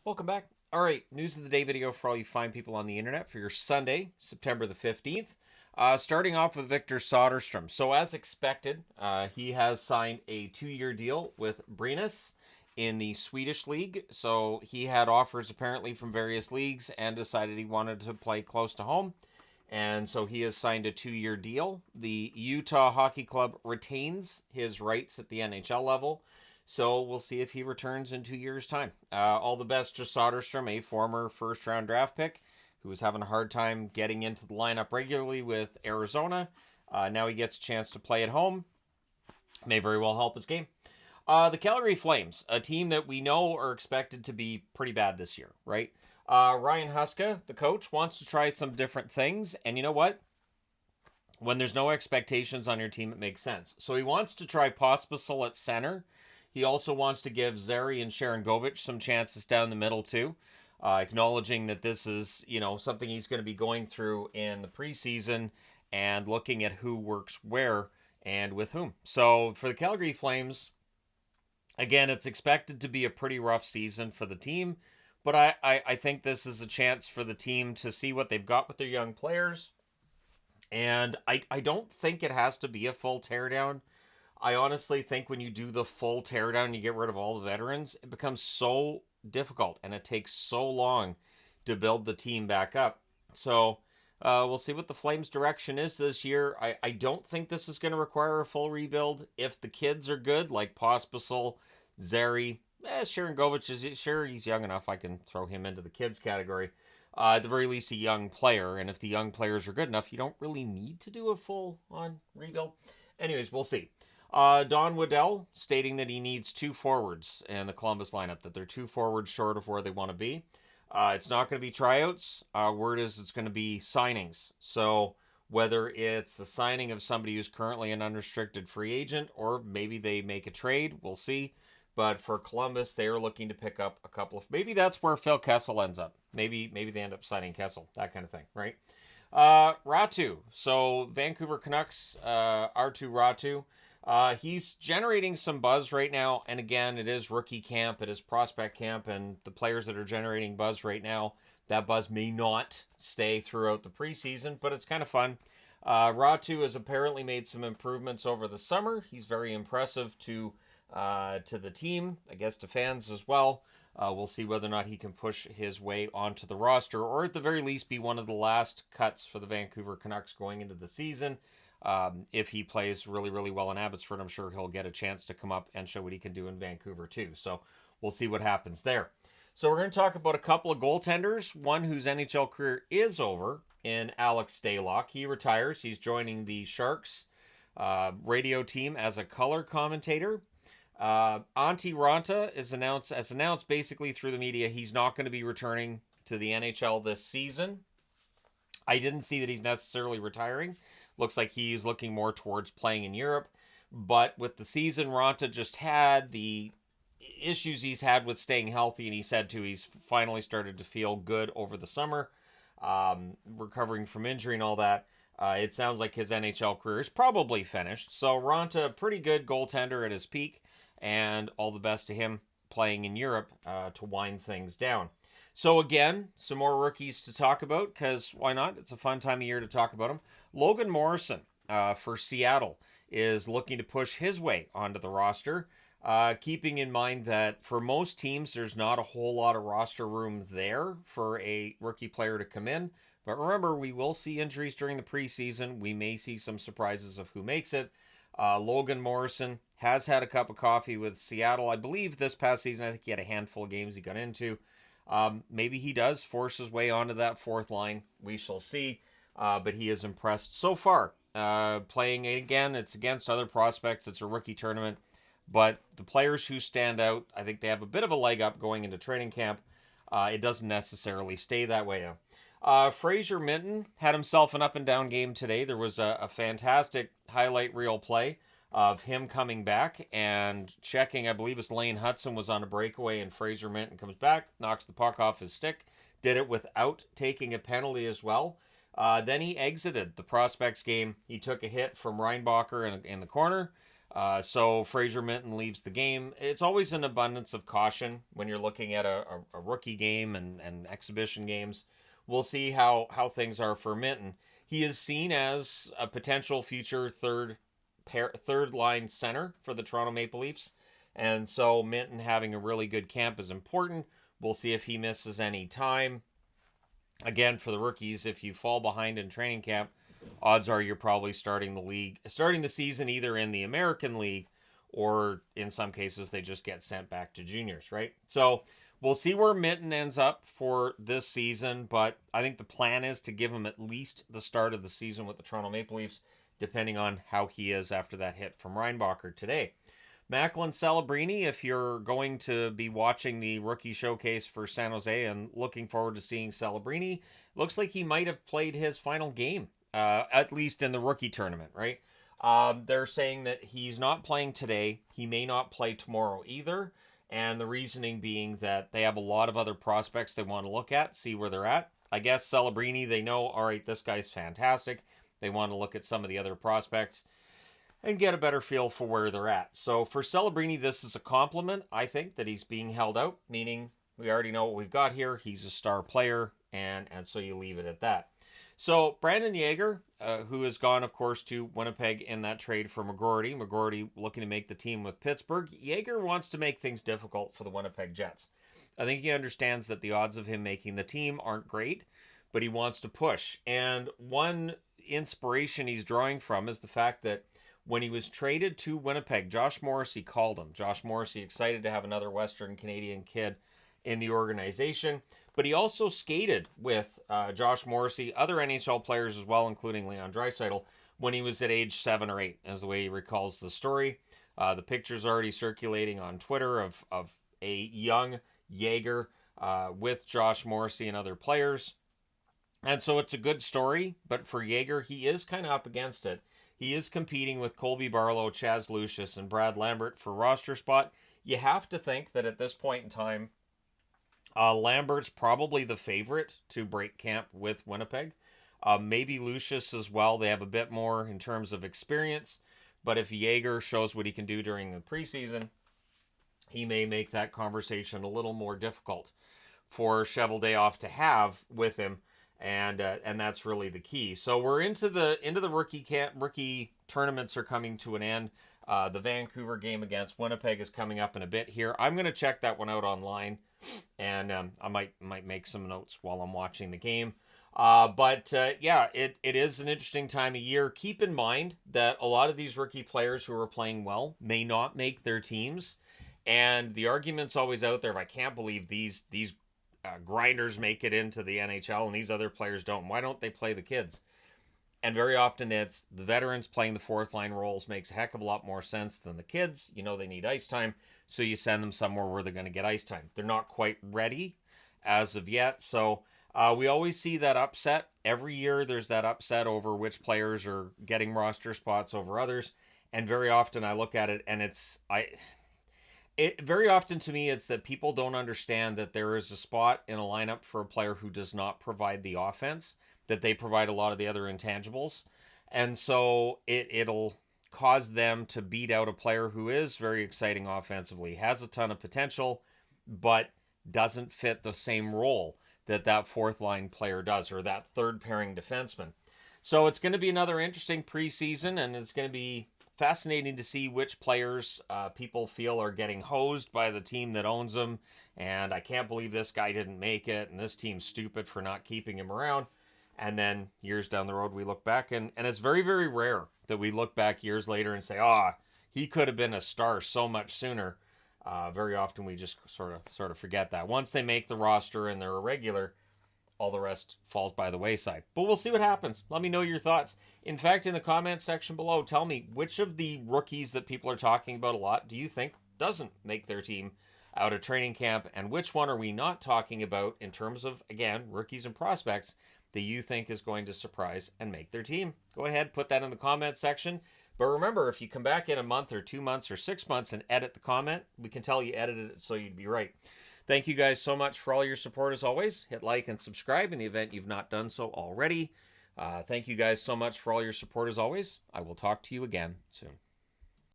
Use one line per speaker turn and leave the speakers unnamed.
Welcome back. All right, news of the day video for all you fine people on the internet for your Sunday, September the 15th. Starting off with Victor Soderstrom. So, as expected, he has signed a 2-year deal with Brynäs in the Swedish league. So, he had offers apparently from various leagues and decided he wanted to play close to home. And so he has signed a 2-year deal. The Utah Hockey Club retains his rights at the NHL level. So we'll see if he returns in 2 years' time. All the best to Soderstrom, a former first-round draft pick who was having a hard time getting into the lineup regularly with Arizona. Now he gets a chance to play at home. May very well help his game. The Calgary Flames, a team that we know are expected to be pretty bad this year, right? Ryan Huska, the coach, wants to try some different things. And you know what? When there's no expectations on your team, it makes sense. So he wants to try Pospisil at center. He also wants to give Zary and Sharangovich some chances down the middle too, acknowledging that this is, something he's going to be going through in the preseason and looking at who works where and with whom. So for the Calgary Flames, again, it's expected to be a pretty rough season for the team, but I think this is a chance for the team to see what they've got with their young players. And I don't think it has to be a full teardown. I honestly think when you do the full teardown, you get rid of all the veterans, it becomes so difficult and it takes so long to build the team back up. So we'll see what the Flames' direction is this year. I don't think this is going to require a full rebuild. If the kids are good, like Pospisil, Zary, Sharangovich, he's young enough. I can throw him into the kids category. At the very least, a young player. And if the young players are good enough, you don't really need to do a full-on rebuild. Anyways, we'll see. Don Waddell stating that he needs 2 forwards in the Columbus lineup, that they're 2 forwards short of where they want to be. It's not going to be tryouts. Word is it's going to be signings. So whether it's the signing of somebody who's currently an unrestricted free agent or maybe they make a trade, we'll see. But for Columbus, they are looking to pick up a couple of... Maybe that's where Phil Kessel ends up. Maybe they end up signing Kessel, that kind of thing, right? Ratu. So Vancouver Canucks, R2 Ratu. He's generating some buzz right now, and again, it is rookie camp, it is prospect camp, and the players that are generating buzz right now, that buzz may not stay throughout the preseason, but it's kind of fun. Ratu has apparently made some improvements over the summer. He's very impressive to the team, I guess to fans as well. We'll see whether or not he can push his way onto the roster, or at the very least be one of the last cuts for the Vancouver Canucks going into the season. If he plays really, really well in Abbotsford, I'm sure he'll get a chance to come up and show what he can do in Vancouver too. So we'll see what happens there. So we're going to talk about a couple of goaltenders. One whose NHL career is over in Alex Stalock. He retires. He's joining the Sharks radio team as a color commentator. Antti Ranta is announced basically through the media he's not going to be returning to the NHL this season. I didn't see that he's necessarily retiring. Looks like he's looking more towards playing in Europe. But with the season Ranta just had, the issues he's had with staying healthy, and he said too, he's finally started to feel good over the summer, recovering from injury and all that. It sounds like his NHL career is probably finished. So Ranta, pretty good goaltender at his peak, and all the best to him playing in Europe to wind things down. So again, some more rookies to talk about, because why not? It's a fun time of year to talk about them. Logan Morrison for Seattle is looking to push his way onto the roster, keeping in mind that for most teams, there's not a whole lot of roster room there for a rookie player to come in. But remember, we will see injuries during the preseason. We may see some surprises of who makes it. Logan Morrison has had a cup of coffee with Seattle. I believe this past season, I think he had a handful of games he got into. Maybe he does force his way onto that fourth line. We shall see. But he is impressed so far. Playing again, it's against other prospects. It's a rookie tournament. But the players who stand out, I think they have a bit of a leg up going into training camp. It doesn't necessarily stay that way. Fraser Minten had himself an up and down game today. There was a fantastic highlight reel play of him coming back and checking. I believe it's Lane Hudson was on a breakaway, and Fraser Minten comes back, knocks the puck off his stick. Did it without taking a penalty as well. Then he exited the Prospects game. He took a hit from Reinbacher in the corner. So Fraser Minten leaves the game. It's always an abundance of caution when you're looking at a rookie game and exhibition games. We'll see how things are for Minten. He is seen as a potential future third line center for the Toronto Maple Leafs. And so Minten having a really good camp is important. We'll see if he misses any time. Again, for the rookies, if you fall behind in training camp, odds are you're probably starting the season either in the American League or in some cases they just get sent back to juniors, right? So we'll see where Minten ends up for this season, but I think the plan is to give him at least the start of the season with the Toronto Maple Leafs, depending on how he is after that hit from Reinbacher today. Macklin Celebrini, if you're going to be watching the rookie showcase for San Jose and looking forward to seeing Celebrini, looks like he might have played his final game, at least in the rookie tournament, right? They're saying that he's not playing today. He may not play tomorrow either. And the reasoning being that they have a lot of other prospects they want to look at, see where they're at. I guess Celebrini, they know, all right, this guy's fantastic. They want to look at some of the other prospects and get a better feel for where they're at. So for Celebrini, this is a compliment, I think, that he's being held out, meaning we already know what we've got here. He's a star player, and so you leave it at that. So Brandon Yager, who has gone, of course, to Winnipeg in that trade for McGroarty. McGroarty looking to make the team with Pittsburgh. Yager wants to make things difficult for the Winnipeg Jets. I think he understands that the odds of him making the team aren't great, but he wants to push. And one inspiration he's drawing from is the fact that when he was traded to Winnipeg, Josh Morrissey called him. Josh Morrissey excited to have another Western Canadian kid in the organization. But he also skated with Josh Morrissey, other NHL players as well, including Leon Draisaitl, when he was at age 7 or 8, as the way he recalls the story. The picture's already circulating on Twitter of a young Yager with Josh Morrissey and other players. And so it's a good story, but for Yager, he is kind of up against it. He is competing with Colby Barlow, Chaz Lucius, and Brad Lambert for roster spot. You have to think that at this point in time, Lambert's probably the favorite to break camp with Winnipeg. Maybe Lucius as well. They have a bit more in terms of experience. But if Yager shows what he can do during the preseason, he may make that conversation a little more difficult for Cheveldayoff to have with him. And that's really the key. So we're into the rookie camp. Rookie tournaments are coming to an end. The Vancouver game against Winnipeg is coming up in a bit here. I'm going to check that one out online, and I might make some notes while I'm watching the game. Yeah, it is an interesting time of year. Keep in mind that a lot of these rookie players who are playing well may not make their teams, and the argument's always out there of, I can't believe these grinders make it into the NHL and these other players don't. Why don't they play the kids? And very often it's the veterans playing the fourth line roles makes a heck of a lot more sense than the kids. You know, they need ice time, so you send them somewhere where they're going to get ice time. They're not quite ready as of yet. So we always see that upset. Every year there's that upset over which players are getting roster spots over others. And very often I look at it and very often to me, it's that people don't understand that there is a spot in a lineup for a player who does not provide the offense, that they provide a lot of the other intangibles. And so it'll cause them to beat out a player who is very exciting offensively, has a ton of potential, but doesn't fit the same role that fourth line player does, or that third pairing defenseman. So it's going to be another interesting preseason, and it's going to be fascinating to see which players people feel are getting hosed by the team that owns them. And I can't believe this guy didn't make it, and this team's stupid for not keeping him around. And then years down the road, we look back, and it's very, very rare that we look back years later and say, he could have been a star so much sooner. Very often we just sort of forget that. Once they make the roster and they're a regular, all the rest falls by the wayside. But we'll see what happens. Let me know your thoughts. In fact, in the comments section below, tell me which of the rookies that people are talking about a lot do you think doesn't make their team out of training camp, and which one are we not talking about in terms of, again, rookies and prospects that you think is going to surprise and make their team? Go ahead, put that in the comments section. But remember, if you come back in a month or 2 months or 6 months and edit the comment, we can tell you edited it so you'd be right. Thank you guys so much for all your support as always. Hit like and subscribe in the event you've not done so already. Thank you guys so much for all your support as always. I will talk to you again soon.